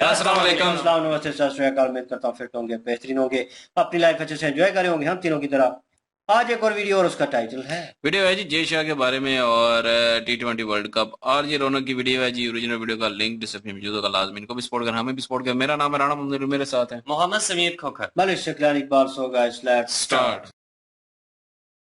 अस्सलाम वालेकुम। अस्सलाम नमस्ते सत श्री अकाल। उम्मीद करता हूँ फिट होंगे, बेहतरीन होंगे, अपनी लाइफ अच्छे से एंजॉय करे होंगे हम तीनों की तरह। आज एक और वीडियो और उसका टाइटल है वीडियो है जी जय शाह के बारे में और T20 वर्ल्ड कप और ये रौनक की वीडियो है जी। ओरिजिनल वीडियो का लिंक डिस्क्रिप्शन में मौजूद होगा, लाजमी इनको भी सपोर्ट करना, हमें भी सपोर्ट करना। मेरा नाम है राणा मुंदर, मेरे साथ है Mohammad Sameer Khokhar, Malik Shuklan Iqbal. So guys let's start.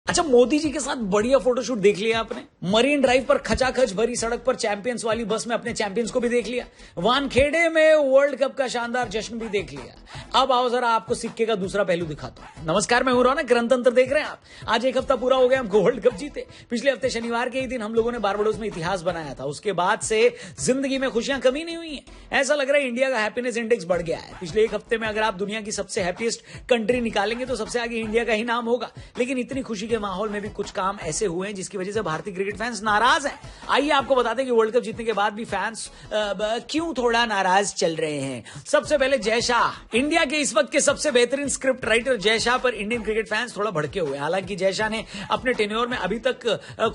अच्छा, मोदी जी के साथ बढ़िया फोटोशूट देख लिया आपने। मरीन ड्राइव पर खचाखच भरी सड़क पर चैंपियंस वाली बस में अपने चैंपियंस को भी देख लिया। वानखेड़े में वर्ल्ड कप का शानदार जश्न भी देख लिया। अब आओ जरा आपको सिक्के का दूसरा पहलू दिखाता हूं। नमस्कार, मैं हूं रौनक, गणतंत्र देख रहे हैं आप। आज एक हफ्ता पूरा हो गया हमको वर्ल्ड कप जीते। पिछले हफ्ते शनिवार के ही दिन हम लोगों ने बारबाडोस में इतिहास बनाया था। उसके बाद से जिंदगी में खुशियां कमी नहीं हुई है। ऐसा लग रहा है इंडिया का हैप्पीनेस इंडेक्स बढ़ गया है। पिछले एक हफ्ते में अगर आप दुनिया की सबसे हैप्पीएस्ट कंट्री निकालेंगे तो सबसे आगे इंडिया का ही नाम होगा। लेकिन इतनी खुशी के माहौल में भी कुछ काम ऐसे हुए हैं जिसकी वजह से भारतीय क्रिकेट फैंस नाराज हैं। आइए आपको बताते हैं कि वर्ल्ड कप जीतने के बाद भी फैंस क्यों थोड़ा नाराज चल रहे हैं। सबसे पहले जय शाह। इंडिया के इस वक्त के सबसे बेहतरीन स्क्रिप्ट राइटर जय शाह पर इंडियन क्रिकेट फैंस थोड़ा भड़के हुए। हालांकि जय शाह ने अपने टेन्योर में अभी तक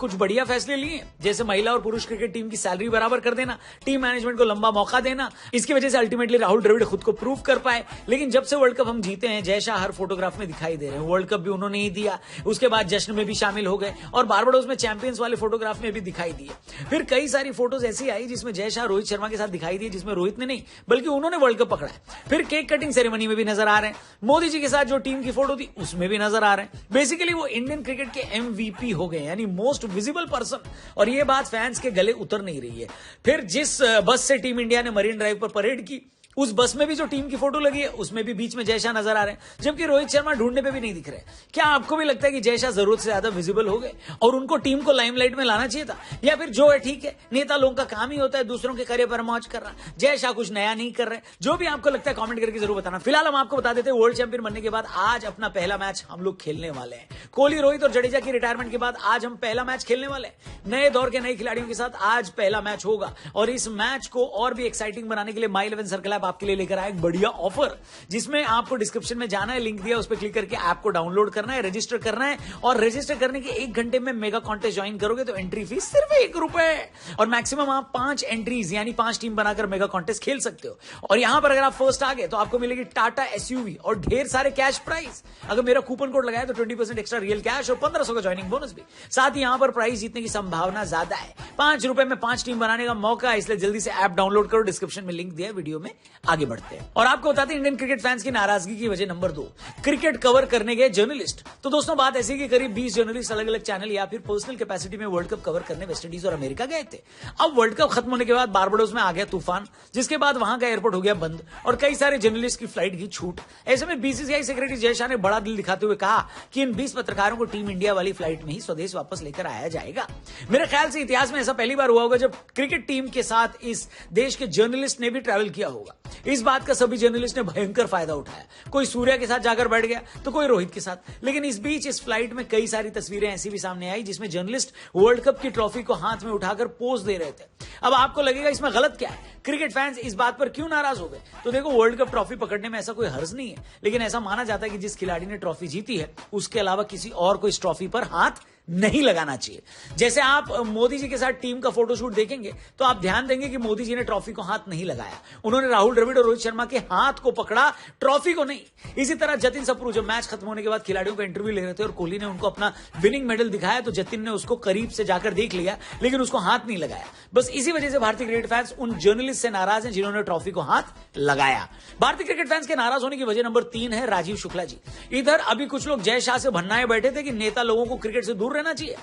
कुछ बढ़िया फैसले लिए, जैसे महिला और पुरुष क्रिकेट टीम की सैलरी बराबर कर देना, टीम मैनेजमेंट को लंबा मौका देना। इसकी वजह से अल्टीमेटली राहुल द्रविड़ खुद को प्रूव कर पाए। लेकिन जब से वर्ल्ड कप हम जीते हैं, जय शाह हर फोटोग्राफ में दिखाई दे रहे हैं। वर्ल्ड कप भी उन्होंने ही दिया, उसके बाद जश्न में भी शामिल हो गए और बारबाडोस में चैंपियंस वाले फोटोग्राफ में भी दिखाई दिए। फिर कई सारी फोटोज ऐसी आई जिसमें जय शाह रोहित शर्मा के साथ दिखाई दिए, जिसमें रोहित ने नहीं बल्कि उन्होंने वर्ल्ड कप पकड़ा है। फिर केक कटिंग सेरेमनी में भी नजर आ रहे हैं। मोदी जी के साथ जो टीम की फोटो थी उसमें भी नजर आ रहे हैं। बेसिकली वो इंडियन क्रिकेट के MVP हो गए, यानी मोस्ट विजिबल पर्सन। और ये बात फैंस के गले उतर नहीं रही है। फिर जिस बस से टीम इंडिया ने मरीन ड्राइव पर परेड की, उस बस में भी जो टीम की फोटो लगी है उसमें भी बीच में जय शाह नजर आ रहे हैं, जबकि रोहित शर्मा ढूंढने पे भी नहीं दिख रहे। क्या आपको भी लगता है कि जय शाह जरूरत से ज्यादा विजिबल हो गए और उनको टीम को लाइमलाइट में लाना चाहिए था? या फिर जो है ठीक है, नेता लोगों का काम ही होता है दूसरों के करियर पर मौज करना, जय शाह कुछ नया नहीं कर रहे? जो भी आपको लगता है कमेंट करके जरूर बताना। फिलहाल हम आपको बता देते हैं वर्ल्ड चैंपियन बनने के बाद आज अपना पहला मैच हम लोग खेलने वाले हैं। कोहली, रोहित और जडेजा की रिटायरमेंट के बाद आज हम पहला मैच खेलने वाले हैं। नए दौर के नए खिलाड़ियों के साथ आज पहला मैच होगा और इस मैच को और भी एक्साइटिंग बनाने के लिए माई 11 सर्कल ऐप आपके लिए लेकर आए बढ़िया ऑफर, जिसमें आपको डिस्क्रिप्शन में जाना है, लिंक दिया उस पर क्लिक करके ऐप को डाउनलोड करना है, रजिस्टर करना है और रजिस्टर करने के 1 घंटे में मेगा कॉन्टेस्ट ज्वाइन करोगे तो एंट्री फीस सिर्फ ₹1 और मैक्सिमम आप 5 एंट्रीज यानी 5 टीम बनाकर मेगा कॉन्टेस्ट खेल सकते हो। और यहां पर अगर आप फर्स्ट आ गए तो आपको मिलेगी टाटा SUV और ढेर सारे कैश प्राइज। अगर मेरा कूपन कोड लगाया तो 20% एक्स्ट्रा रियल कैश और 1500 का ज्वाइनिंग बोनस भी। साथ ही यहां पर प्राइस जीतने की संभावना ज्यादा है। ₹5 में 5 टीम बनाने का मौका, इसलिए जल्दी से ऐप डाउनलोड करो, डिस्क्रिप्शन में लिंक दिया, वीडियो में आगे बढ़ते हैं। और आपको बताते हैं इंडियन क्रिकेट फैंस की नाराजगी की वजह नंबर 2, क्रिकेट कवर करने गए जर्नलिस्ट। तो दोस्तों बात ऐसी कि करीब 20 जर्नलिस्ट अलग अलग चैनल या फिर पर्सनल कैपेसिटी में वर्ल्ड कप कवर करने वेस्टइंडीज और अमेरिका गए थे। अब वर्ल्ड कप खत्म होने के बाद बारबाडोस में आ गया तूफान, जिसके बाद वहां का एयरपोर्ट हो गया बंद और कई सारे जर्नलिस्ट की फ्लाइट की छूट। ऐसे में BCCI सेक्रेटरी जय शाह ने बड़ा दिल दिखाते हुए कहा कि इन 20 पत्रकारों को टीम इंडिया वाली फ्लाइट में ही स्वदेश वापस लेकर आया जाएगा। मेरे ख्याल से इतिहास में ऐसा पहली बार हुआ होगा जब क्रिकेट टीम के साथ इस देश के जर्नलिस्ट ने भी ट्रैवल किया होगा। इस बात का सभी जर्नलिस्ट ने भयंकर फायदा उठाया। कोई सूर्या के साथ जाकर बैठ गया तो कोई रोहित के साथ। लेकिन इस बीच इस फ्लाइट में कई सारी तस्वीरें ऐसी भी सामने आई जिसमें जर्नलिस्ट वर्ल्ड कप की ट्रॉफी को हाथ में उठाकर पोज दे रहे थे। अब आपको लगेगा इसमें गलत क्या है, क्रिकेट फैंस इस बात पर क्यों नाराज हो गए? तो देखो, वर्ल्ड कप ट्रॉफी पकड़ने में ऐसा कोई हर्ज नहीं है, लेकिन ऐसा माना जाता है कि जिस खिलाड़ी ने ट्रॉफी जीती है उसके अलावा किसी और को इस ट्रॉफी पर हाथ नहीं लगाना चाहिए। जैसे आप मोदी जी के साथ टीम का फोटोशूट देखेंगे तो आप ध्यान देंगे कि मोदी जी ने ट्रॉफी को हाथ नहीं लगाया, उन्होंने राहुल द्रविड़ और रोहित शर्मा के हाथ को पकड़ा, ट्रॉफी को नहीं। इसी तरह जतिन सप्रू जब मैच खत्म होने के बाद खिलाड़ियों का इंटरव्यू ले रहे थे और कोहली ने उनको अपना विनिंग मेडल दिखाया तो जतिन ने उसको करीब से जाकर देख लिया लेकिन उसको हाथ नहीं लगाया। बस इसी वजह से भारतीय क्रिकेट फैंस उन जर्नलिस्ट से नाराज हैं जिन्होंने ट्रॉफी को हाथ लगाया। भारतीय क्रिकेट फैंस के नाराज होने की वजह नंबर 3 है राजीव शुक्ला जी। इधर अभी कुछ लोग जय शाह से भन्नाए बैठे थे कि नेता लोगों को क्रिकेट से दूर रहना चाहिए,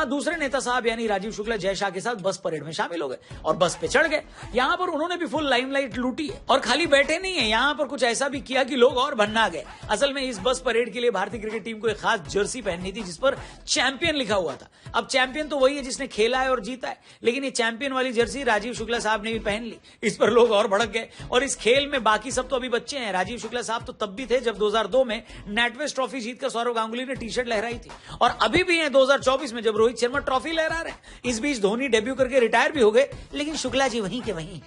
दूसरे नेता साहब यानी राजीव शुक्ला जय शाह के साथ बस परेड में शामिल हो गए और बस पे चढ़ गए। यहां पर उन्होंने भी फुल लाइमलाइट लूटी है और खाली बैठे नहीं है, यहां पर कुछ ऐसा भी किया कि लोग और भन्ना गए। असल में इस बस परेड के लिए भारतीय क्रिकेट टीम को एक खास जर्सी पहननी थी जिस पर चैंपियन लिखा हुआ था। अब चैंपियन तो वही है जिसने खेला है और जीता है, लेकिन ये चैंपियन वाली जर्सी राजीव शुक्ला साहब ने भी पहन ली। इस पर लोग और भड़क गए और इस खेल में बाकी सब तो अभी बच्चे हैं। राजीव शुक्ला साहब तो तब भी थे जब 2002 में नेटवेस्ट ट्रॉफी जीतकर सौरव गांगुली ने टी-शर्ट लहराई थी और अभी भी है 2024 में जब रोहित शर्मा ट्रॉफी लहरा रहे हैं। इस बीच धोनी डेब्यू करके रिटायर भी हो गए, लेकिन शुक्ला जी वहीं के वहीं।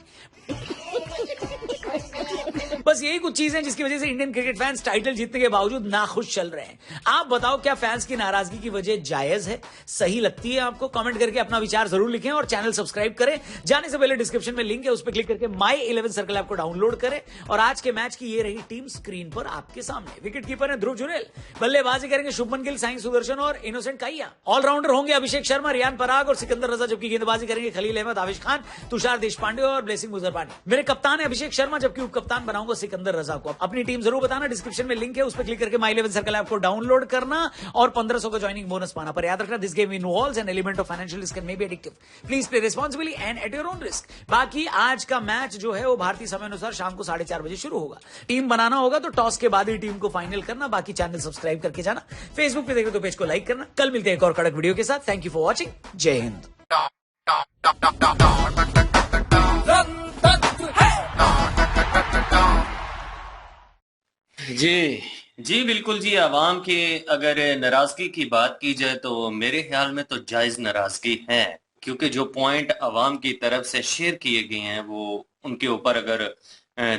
बस यही कुछ चीजें जिसकी वजह से इंडियन क्रिकेट फैंस टाइटल जीतने के बावजूद नाखुश चल रहे हैं। आप बताओ, क्या फैंस की नाराजगी की वजह जायज है, सही लगती है आपको? कमेंट करके अपना विचार जरूर लिखें और चैनल सब्सक्राइब करें। जाने से पहले डिस्क्रिप्शन में लिंक है, उस पर क्लिक करके माई 11 सर्कल ऐप को डाउनलोड करें। और आज के मैच की ये रही टीम स्क्रीन पर आपके सामने। विकेट कीपर है ध्रुव जुरेल, बल्लेबाजी करेंगे शुभमन गिल, साई सुदर्शन और इनोसेंट काइया। ऑलराउंडर होंगे अभिषेक शर्मा, रियान पराग और सिकंदर रजा, जबकि गेंदबाजी करेंगे खलील अहमद, आवेश खान, तुषार देशपांडे और ब्लेसिंग मुजर पांडे। मेरे कप्तान है अभिषेक शर्मा, जबकि उप कप्तान बनाऊंगा सिकंदर रजा को। अपनी टीम जरूर बताना, डिस्क्रिप्शन में लिंक है, उस पर क्लिक करके माई 11 सर्कल ऐप को डाउनलोड करना और 1500 का ज्वाइनिंग बोनस पाना। पर याद रखना, this game involves an element of financial risk and may be addictive. Please play responsibly and at your own risk. बाकी आज का मैच जो है वो भारतीय समय अनुसार शाम को 4:30 बजे शुरू होगा। टीम बनाना होगा तो टॉस के बाद ही टीम को फाइनल करना। बाकी चैनल सब्सक्राइब करके जाना, फेसबुक पे देख रहे तो पेज को लाइक करना। कल मिलते हैं एक और कड़क वीडियो के साथ। Thank you for watching. जय हिंद। जी बिल्कुल जी। आवाम की अगर नाराजगी की बात की जाए तो मेरे ख्याल में तो जायज नाराजगी है, क्योंकि जो पॉइंट आवाम की तरफ से शेयर किए गए हैं वो उनके ऊपर अगर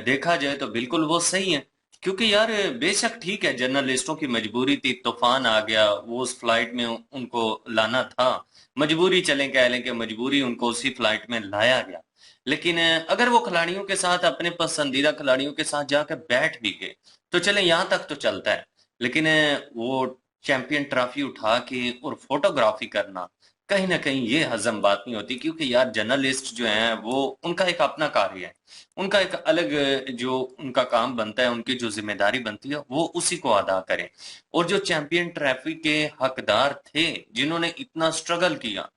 देखा जाए तो बिल्कुल वो सही है। क्योंकि यार बेशक ठीक है, जर्नलिस्टों की मजबूरी थी, तूफान आ गया, वो उस फ्लाइट में उनको लाना था, मजबूरी चलें कह लें कि मजबूरी, उनको उसी फ्लाइट में लाया गया। लेकिन अगर वो खिलाड़ियों के साथ, अपने पसंदीदा खिलाड़ियों के साथ जाकर बैठ भी गए तो चले, यहाँ तक तो चलता है। लेकिन वो चैंपियन ट्रॉफी उठा के और फोटोग्राफी करना, कहीं ना कहीं ये हजम बात नहीं होती। क्योंकि यार जर्नलिस्ट जो हैं वो, उनका एक अपना कार्य है, उनका एक अलग जो उनका काम बनता है, उनकी जो जिम्मेदारी बनती है वो उसी को अदा करें। और जो चैंपियन ट्रॉफी के हकदार थे, जिन्होंने इतना स्ट्रगल किया,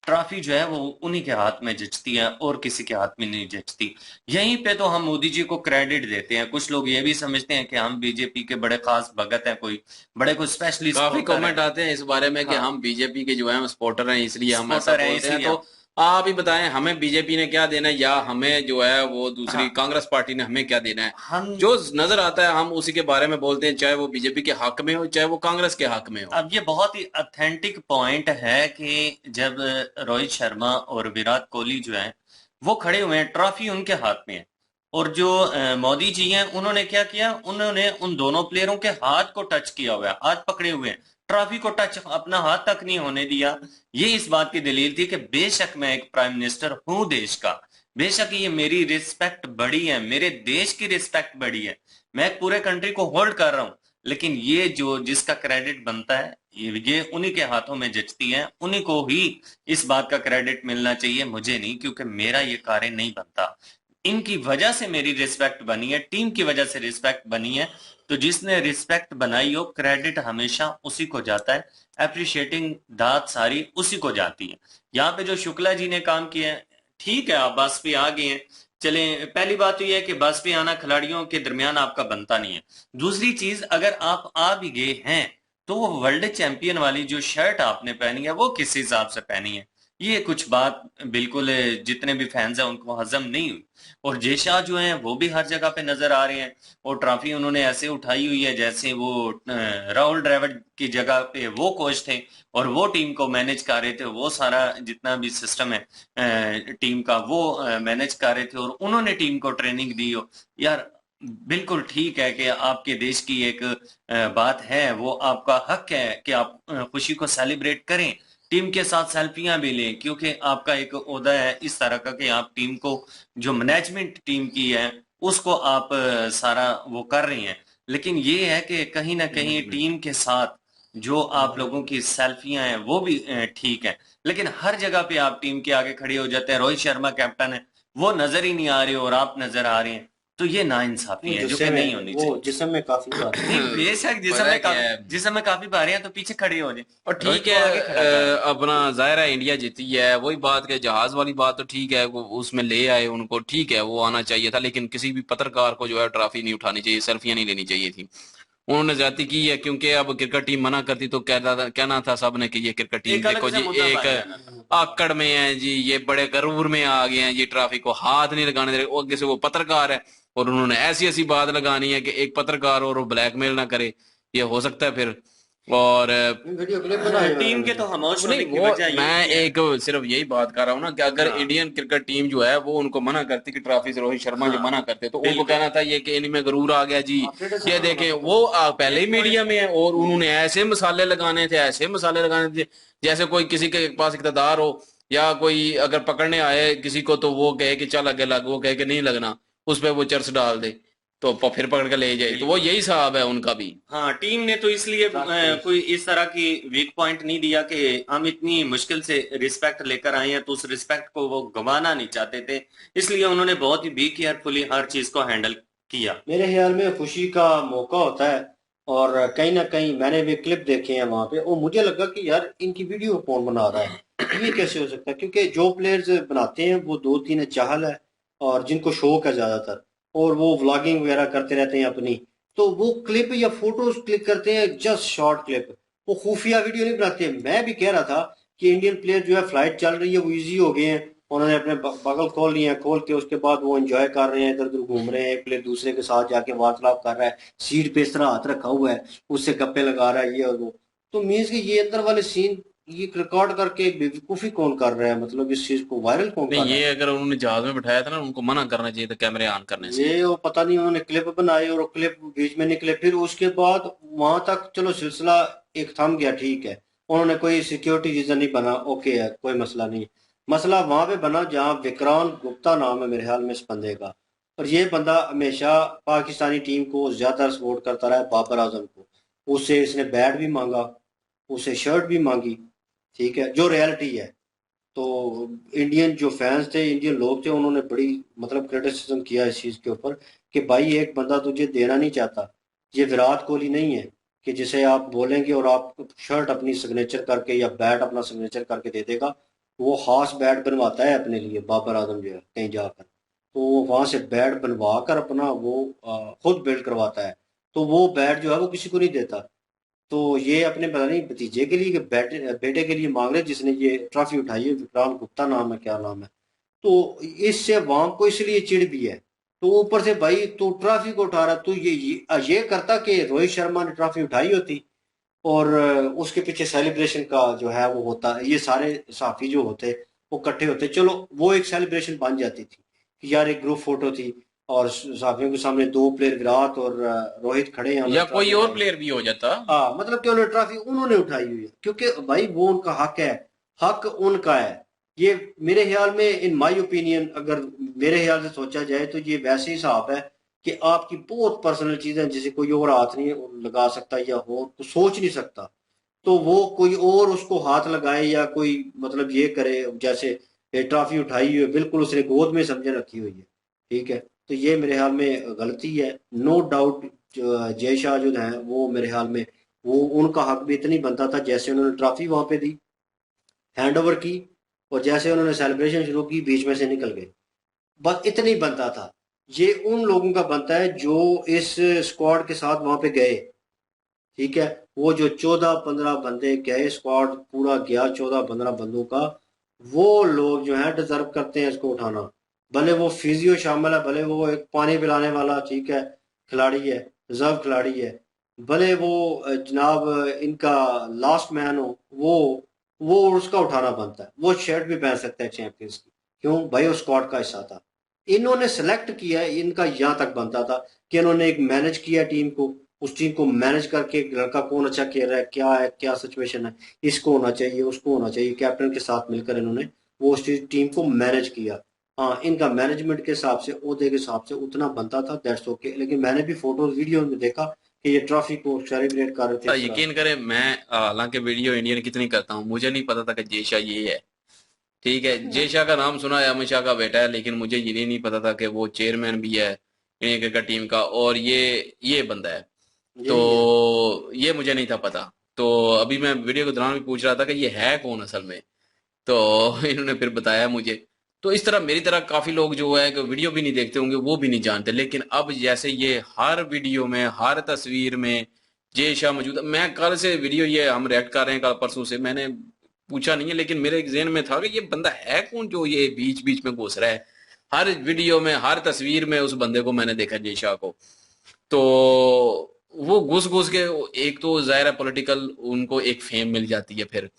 ट्रॉफी जो है वो उन्हीं के हाथ में जचती है और किसी के हाथ में नहीं जचती। यहीं पे तो हम मोदी जी को क्रेडिट देते हैं। कुछ लोग ये भी समझते हैं कि हम बीजेपी के बड़े खास भगत हैं, कोई बड़े कोई स्पेशलिस्ट। काफी कमेंट आते हैं इस बारे में कि हाँ। हम बीजेपी के जो है सपोर्टर हैं, इसलिए हम ऐसा सपोर्टर हैं, बोलते हैं। इसलिए तो आप ही बताएं, हमें बीजेपी ने क्या देना है, या हमें जो है वो दूसरी हाँ। कांग्रेस पार्टी ने हमें क्या देना है? हम जो नजर आता है हम उसी के बारे में बोलते हैं, चाहे वो बीजेपी के हक में हो चाहे वो कांग्रेस के हक में हो। अब ये बहुत ही ऑथेंटिक पॉइंट है कि जब रोहित शर्मा और विराट कोहली जो है वो खड़े हुए हैं, ट्रॉफी उनके हाथ में है, और जो मोदी जी हैं उन्होंने क्या किया, उन्होंने उन दोनों प्लेयरों के हाथ को टच किया हुआ है, हाथ पकड़े हुए हैं, ट्रॉफी को टच अपना हाथ तक नहीं होने दिया। ये इस बात की दलील थी कि बेशक मैं एक प्राइम मिनिस्टर हूं देश का, बेशक ये मेरी रिस्पेक्ट बड़ी है, मेरे देश की रिस्पेक्ट बड़ी है, मैं पूरे कंट्री को होल्ड कर रहा हूं, लेकिन ये जो जिसका क्रेडिट बनता है ये उन्हीं के हाथों में जचती है, उन्हीं को ही इस बात का क्रेडिट मिलना चाहिए, मुझे नहीं, क्योंकि मेरा ये कार्य नहीं बनता। इनकी वजह से मेरी रिस्पेक्ट बनी है, टीम की वजह से रिस्पेक्ट बनी है। तो जिसने रिस्पेक्ट बनाई हो, क्रेडिट हमेशा उसी को जाता है, अप्रिशिएटिंग दाद सारी उसी को जाती है। यहाँ पे जो शुक्ला जी ने काम किया है, ठीक है, आप बस पे आ गए हैं, चले। पहली बात तो यह है कि बस पे आना खिलाड़ियों के दरमियान आपका बनता नहीं है। दूसरी चीज, अगर आप आ भी गए हैं तो वो वर्ल्ड चैंपियन वाली जो शर्ट आपने पहनी है वो किस हिसाब से पहनी है, ये कुछ बात बिल्कुल जितने भी फैंस हैं उनको हजम नहीं हुई। और जय शाह जो हैं वो भी हर जगह पे नजर आ रहे हैं, और ट्रॉफी उन्होंने ऐसे उठाई हुई है जैसे वो राहुल द्रविड़ की जगह पे वो कोच थे और वो टीम को मैनेज कर रहे थे, वो सारा जितना भी सिस्टम है टीम का वो मैनेज कर रहे थे, और उन्होंने टीम को ट्रेनिंग दी हो। यार बिल्कुल ठीक है कि आपके देश की एक बात है, वो आपका हक है कि आप खुशी को सेलिब्रेट करें, टीम के साथ सेल्फियां भी लें, क्योंकि आपका एक ओहदा है इस तरह का कि आप टीम को, जो मैनेजमेंट टीम की है उसको आप सारा वो कर रही हैं। लेकिन ये है कि कहीं ना कहीं टीम के साथ जो आप लोगों की सेल्फियां हैं वो भी ठीक है, लेकिन हर जगह पे आप टीम के आगे खड़े हो जाते हैं। रोहित शर्मा कैप्टन है, वो नजर ही नहीं आ रहे और आप नजर आ रहे हैं, तो ये नाइंसाफी है जो कि नहीं होनी चाहिए। वो जिस्म में काफी बात है। नहीं, बेशक जिसम में काफी भारी है तो पीछे खड़े हो जाए और ठीक है, अपना जाहिर है इंडिया जीती है, वही बात के जहाज वाली बात तो ठीक है, वो उसमें ले आए उनको, ठीक है वो आना चाहिए था, लेकिन किसी भी पत्रकार को जो है ट्रॉफी नहीं उठानी चाहिए, सेल्फियां नहीं लेनी चाहिए थी। उन्होंने ज्यादती की है, क्योंकि अब क्रिकेट टीम मना करती तो कहना था सबने कि ये क्रिकेट टीम देखो जी एक आकड़ में है जी, ये बड़े गरूर में आ गए हैं, ये ट्रॉफी को हाथ नहीं लगाने दे रहे। आगे से वो पत्रकार है और उन्होंने ऐसी ऐसी बात लगानी है कि एक पत्रकार और ब्लैकमेल ना करे, ये हो सकता है फिर और वीडियो क्लिप बनाए टीम के तो खामोश होने नहीं, की वो वजह ये मैं है। एक सिर्फ यही बात कर रहा हूँ ना कि अगर हाँ इंडियन क्रिकेट टीम जो है वो उनको मना करती कि ट्रॉफी से रोहित शर्मा जो हाँ मना करते तो उनको बिल्कुल। कहना था ये कि इनमें गरूर आ गया जी, ये क्रिटिसिज्म होना देखें खत्म वो हो गया। पहले ही एक पॉइंट। मीडिया में है और उन्होंने ऐसे मसाले लगाने थे, ऐसे मसाले लगाने थे जैसे कोई किसी के पास इक़्तिदार हो या कोई अगर पकड़ने आए किसी को तो वो कहे कि चल आगे लग, वो कहे कि नहीं लगना, उस पर वो चर्च डाल दे तो फिर पकड़ के ले जाए, तो वो बिल्कुल। यही साहब है उनका भी। हाँ टीम ने तो इसलिए कोई इस तरह की वीक पॉइंट नहीं दिया कि हम इतनी मुश्किल से रिस्पेक्ट लेकर आए हैं तो उस रिस्पेक्ट को वो गंवाना नहीं चाहते थे, इसलिए उन्होंने बहुत ही बी केयरफुली हर चीज को हैंडल किया। मेरे ख्याल में खुशी का मौका होता है, और कहीं ना कहीं मैंने भी क्लिप देखे हैं वहां पे, और मुझे लगा कि यार इनकी वीडियो कौन बना रहा है, ये कैसे हो सकता है, क्योंकि जो प्लेयर्स बनाते हैं वो दो तीन चाहल है और जिनको शौक है ज्यादातर, और वो व्लॉगिंग वगैरह करते रहते हैं अपनी, तो वो क्लिप या फोटोज क्लिक करते हैं, जस्ट शॉर्ट क्लिप, वो खुफिया वीडियो नहीं बनाते। मैं भी कह रहा था कि इंडियन प्लेयर जो है फ्लाइट चल रही है वो इजी हो गए हैं, उन्होंने अपने बगल खोल लिए हैं, खोल के उसके बाद वो एंजॉय कर रहे हैं, इधर उधर घूम रहे हैं, एक प्लेयर दूसरे के साथ जाके वार्तालाप कर रहा है, सीट पे इस तरह हाथ रखा हुआ है, उससे गप्पे लगा रहा है ये और वो। तो मीन्स कि ये अंदर वाले सीन ये रिकॉर्ड करके बेवकूफी कौन कर रहा है, मतलब इस चीज को वायरल कौन नहीं, कर रहा ये है। अगर उन्होंने जहाज में बिठाया था ना उनको मना करना चाहिए था कैमरे ऑन करने से। ये वो पता नहीं उन्होंने क्लिप बनाई और क्लिप बीच में निकले, फिर उसके बाद वहां तक चलो सिलसिला एक थम गया, ठीक है, उन्होंने कोई सिक्योरिटी रीजन नहीं बना, ओके है, कोई मसला नहीं। मसला वहां पे बना जहां विक्रांत गुप्ता नाम है मेरे ख्याल में इस बंदे का, और ये बंदा हमेशा पाकिस्तानी टीम को ज्यादा सपोर्ट करता रहा है, बाबर आजम को, उससे इसने बैट भी मांगा, उससे शर्ट भी मांगी, ठीक है, जो रियलिटी है। तो इंडियन जो फैंस थे, इंडियन लोग थे, उन्होंने बड़ी मतलब क्रिटिसिज्म किया इस चीज के ऊपर कि भाई एक बंदा तुझे देना नहीं चाहता, ये विराट कोहली नहीं है कि जिसे आप बोलेंगे और आप शर्ट अपनी सिग्नेचर करके या बैट अपना सिग्नेचर करके दे देगा। वो खास बैट बनवाता है अपने लिए, बाबर आजम जो है कहीं जाकर, तो वो वहां से बैट बनवा कर अपना वो खुद बिल्ड करवाता है, तो वो बैट जो है वो किसी को नहीं देता। तो ये अपने पता नहीं भतीजे के लिए कि बेटे बेटे के लिए मांग रहे जिसने ये ट्रॉफी उठाई है, विक्रांत गुप्ता नाम है, क्या नाम है। तो इससे अवाम को इसलिए चिढ़ भी है, तो ऊपर से भाई तू ट्रॉफी को उठा रहा, तू ये करता कि रोहित शर्मा ने ट्रॉफी उठाई होती और उसके पीछे सेलिब्रेशन का जो है वो होता, ये सारे साफी जो होते वो इकट्ठे होते, चलो वो एक सेलिब्रेशन बन जाती थी कि यार एक ग्रुप फोटो थी और साफियों के सामने दो प्लेयर विराट और रोहित खड़े हैं, या उन्होंने कोई ट्रॉफी और उठाई। प्लेयर भी हो जाता। हाँ मतलब कि उन्होंने ट्रॉफी उन्होंने उठाई हुई है, क्योंकि भाई वो उनका हक है, हक उनका है। ये मेरे ख्याल में, इन माय ओपिनियन, अगर मेरे ख्याल से सोचा जाए तो ये वैसे ही हिसाब है कि आपकी बहुत पर्सनल चीजें जिसे कोई और हाथ नहीं लगा सकता या हो तो सोच नहीं सकता, तो वो कोई और उसको हाथ लगाए या कोई मतलब ये करे, जैसे ये ट्रॉफी उठाई हुई है बिल्कुल उसने गोद में समझे रखी हुई है, ठीक है, तो ये मेरे ख्याल में गलती है, नो डाउट। जय शाह जो है वो मेरे ख्याल में वो उनका हक भी इतनी बनता था, जैसे उन्होंने ट्रॉफी वहां पे दी, हैंड ओवर की, और जैसे उन्होंने सेलिब्रेशन शुरू की बीच में से निकल गए, बस इतना ही बनता था। ये उन लोगों का बनता है जो इस स्क्वाड के साथ वहां पे गए, ठीक है, वो जो 14-15 बंदे गए, स्क्वाड पूरा गया 14-15 बंदों का, वो लोग जो है डिजर्व करते हैं इसको उठाना, भले वो फिजियो शामिल है, भले वो एक पानी पिलाने वाला, ठीक है, खिलाड़ी है, रिजर्व खिलाड़ी है, भले वो जनाब इनका लास्ट मैन हो, वो उसका उठाना बनता है, वो शर्ट भी पहन सकता है चैंपियंस की, क्यों भाई वो स्क्वाड का हिस्सा था, इन्होंने सेलेक्ट किया है, इनका यहाँ तक बनता था कि इन्होंने एक मैनेज किया टीम को, उस टीम को मैनेज करके लड़का कौन अच्छा खेल रहा है, क्या सिचुएशन है, इसको होना चाहिए, उसको होना चाहिए, कैप्टन के साथ मिलकर इन्होंने वो उस टीम को मैनेज किया। हाँ, इनका मैनेजमेंट के हिसाब से, ओहदे के हिसाब से उतना बनता था, दैट्स ओके, लेकिन मैंने भी फोटोज वीडियो में देखा कि ये ट्रॉफी को सेलिब्रेट कर रहे थे इस तरह। यकीन करें मैं हालांकि वीडियो इंडियन कितनी करता हूँ, मुझे नहीं पता था कि जेशा ये है। ठीक है, जेशा का नाम सुना है, अमित शाह का बेटा है, लेकिन मुझे ये नहीं पता था कि वो चेयरमैन भी है इंडियन क्रिकेट टीम का और ये बंदा है। यही है। तो ये मुझे नहीं था पता। तो अभी मैं वीडियो के दौरान भी पूछ रहा था कि ये है कौन असल में, तो इन्होंने फिर बताया मुझे। तो इस तरह मेरी तरह काफी लोग जो है कि वीडियो भी नहीं देखते होंगे, वो भी नहीं जानते, लेकिन अब जैसे ये हर वीडियो में हर तस्वीर में जय शाह मौजूद है। मैं कल से वीडियो ये हम रिएक्ट कर रहे हैं, कल परसों से मैंने पूछा नहीं है, लेकिन मेरे एक ज़हन में था कि ये बंदा है कौन जो ये बीच बीच में घुस रहा है। हर वीडियो में हर तस्वीर में उस बंदे को मैंने देखा, जय शाह को। तो वो घुस घुस के, एक तो जाहिर है पॉलिटिकल उनको एक फेम मिल जाती है, फिर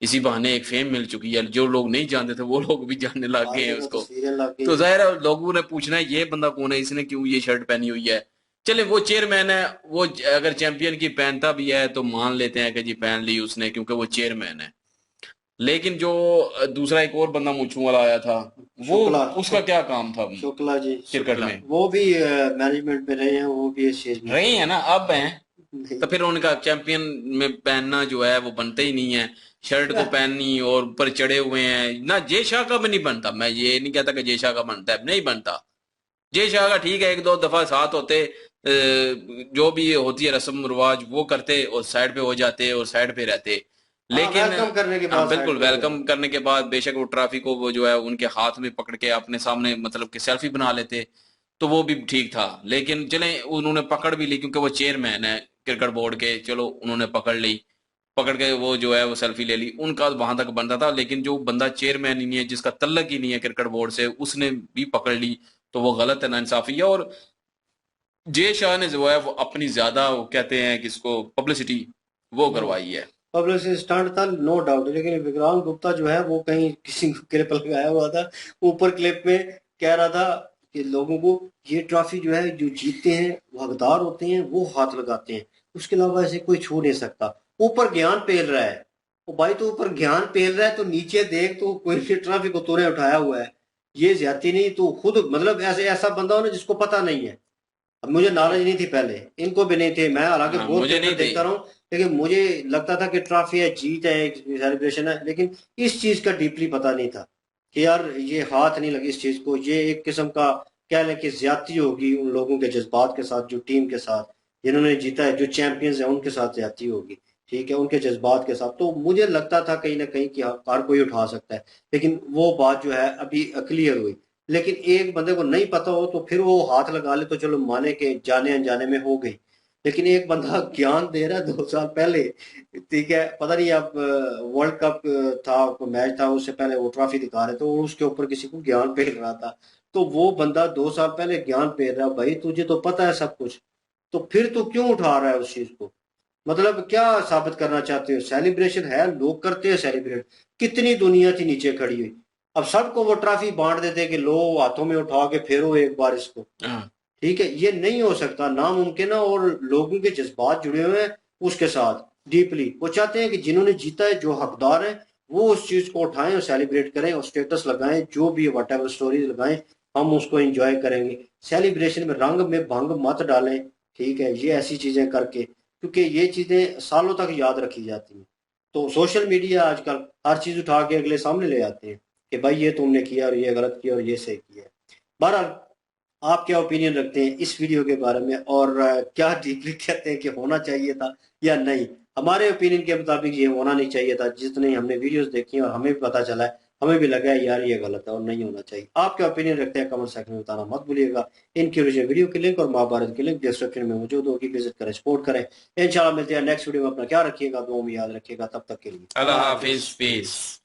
इसी बहाने एक फेम मिल चुकी है, जो लोग नहीं जानते थे वो लोग भी जानने लग गए बाद हैं में वो उसको। तस्वीरें लग गई तो हैं। जाहिर है लोगों ने पूछना है ये बंदा कौन है, इसने क्यों ये शर्ट पहनी हुई है। चले वो चेयरमैन है, वो अगर चैंपियन की पहनता भी है तो मान लेते हैं कि जी पहन ली उसने क्योंकि वो चेयरमैन है। लेकिन जो दूसरा एक और बंदा मूंछों वाला आया था, वो शुक्ला, उसका क्या काम था शुक्ला जी, क्रिकेट शुक्ला। में? वो भी मैनेजमेंट में रहे हैं, वो भी इस चीज में रहे हैं ना, अब हैं। नहीं। तो फिर उनका चैंपियन में पहनना जो है वो बनता ही नहीं है। शर्ट को पहननी और ऊपर चढ़े हुए हैं ना, जय शाह का भी नहीं बनता। मैं ये नहीं कहता कि जय शाह का बनता है, नहीं बनता। जय शाह का ठीक है, एक दो दफा साथ होते, जो भी होती है रस्म रिवाज वो करते और साइड पे हो जाते और साइड पे रहते। हाँ, लेकिन वेलकम करने के हाँ बाद बिल्कुल, साइड पे हो वेलकम जाए। करने के बाद बेशक वो ट्रॉफी को वो जो है उनके हाथ में पकड़ के अपने सामने मतलब कि सेल्फी बना लेते, तो वो भी ठीक था। लेकिन चले उन्होंने पकड़ भी ली क्योंकि वो चेयरमैन है क्रिकेट बोर्ड के, चलो उन्होंने पकड़ ली, पकड़ के वो जो है वो सेल्फी ले ली, उनका वहां तक बनता था। लेकिन जो बंदा चेयरमैन ही नहीं है, जिसका तल्लक ही नहीं है क्रिकेट बोर्ड से, उसने भी पकड़ ली, तो वो गलत है, नाइंसाफी है। और जय शाह ने जो है वो अपनी ज्यादा वो कहते हैं कि इसको पब्लिसिटी वो करवाई है। पब्लिसिटी स्टंट था, नो डाउट, लेकिन विक्रांत गुप्ता जो है वो कहीं किसी क्लिप लगाया हुआ था, ऊपर क्लिप में कह रहा था कि लोगों को ये ट्रॉफी जो है जो जीतते हैं वो हकदार होते हैं, वो हाथ लगाते हैं, उसके अलावा ऐसे कोई छू नहीं सकता। ऊपर ज्ञान पेल रहा है वो भाई, तो ऊपर ज्ञान पेल रहा है तो नीचे देख, तो कोई ट्रॉफी को तूने उठाया हुआ है, ये ज्यादती नहीं। तो खुद मतलब ऐसे ऐसा बंदा हो ना जिसको पता नहीं है। अब मुझे नॉलेज नहीं थी पहले, इनको भी नहीं थे, मैं हालांकि हाँ, बहुत मुझे नहीं क्रिकेट थी। देखता रहा हूँ, लेकिन मुझे लगता था कि ट्रॉफी है, जीत है, एक सेलिब्रेशन है, लेकिन इस चीज का डीपली पता नहीं था कि यार ये हाथ नहीं लगी इस चीज को, ये एक किस्म का कह लें कि ज्यादती होगी उन लोगों के जज्बात के साथ, जो टीम के साथ जिन्होंने जीता है, जो चैंपियंस है उनके साथ ज्यादती होगी, ठीक है, उनके जज्बात के साथ। तो मुझे लगता था कहीं ना कहीं कि हाँ, हर कोई उठा सकता है, लेकिन वो बात जो है अभी क्लियर हुई। लेकिन एक बंदे को नहीं पता हो तो फिर वो हाथ लगा ले तो चलो माने के जाने अनजाने में हो गई, लेकिन एक बंदा ज्ञान दे रहा है 2 साल पहले, ठीक है, पता नहीं अब वर्ल्ड कप था, मैच था, उससे पहले वो ट्रॉफी दिखा रहे थे और उसके ऊपर किसी को ज्ञान फेर रहा था। तो वो बंदा 2 साल पहले ज्ञान फेर रहा है, भाई तुझे तो पता है सब कुछ, तो फिर तू क्यों उठा रहा है उस चीज को? मतलब क्या साबित करना चाहते हो? सेलिब्रेशन है, लोग करते हैं सेलिब्रेट, कितनी दुनिया थी नीचे खड़ी हुई, अब सबको वो ट्रॉफी बांट देते कि लो हाथों में उठा के फेरो एक बार इसको, हाँ, ठीक है, ये नहीं हो सकता, नामुमकिन है। और लोगों के जज्बात जुड़े हुए हैं उसके साथ डीपली, वो चाहते हैं कि जिन्होंने जीता है, जो हकदार है, वो उस चीज को उठाएं और सेलिब्रेट करें और स्टेटस लगाएं, जो भी वट एवर स्टोरीज लगाएं, हम उसको एंजॉय करेंगे। सेलिब्रेशन में रंग में भंग मत डालें, ठीक है, ये ऐसी चीजें करके, क्योंकि ये चीजें सालों तक याद रखी जाती हैं। तो सोशल मीडिया आजकल हर चीज उठा के अगले सामने ले आते हैं कि भाई ये तुमने किया और ये गलत किया और ये सही किया। बहरहाल, आप क्या ओपिनियन रखते हैं इस वीडियो के बारे में, और क्या डीपली कहते हैं कि होना चाहिए था या नहीं? हमारे ओपिनियन के मुताबिक ये होना नहीं चाहिए था, जितने हमने वीडियोस देखी और हमें भी पता चला है, हमें भी लगा है यार ये गलत है और नहीं होना चाहिए। आप क्या ओपिनियन रखते हैं कमेंट सेक्शन में बताना मत भूलिएगा। इनकी ओरिजिनल वीडियो की लिंक और महाभारत की लिंक डिस्क्रिप्शन में मौजूद होगी, विजिट करें, सपोर्ट करें। इंशाल्लाह मिलते हैं नेक्स्ट वीडियो में, अपना क्या रखिएगा, दुआ में याद रखिएगा, तब तक के लिए अल्लाह अल्लाह हाफिज, हाफिज। पीस।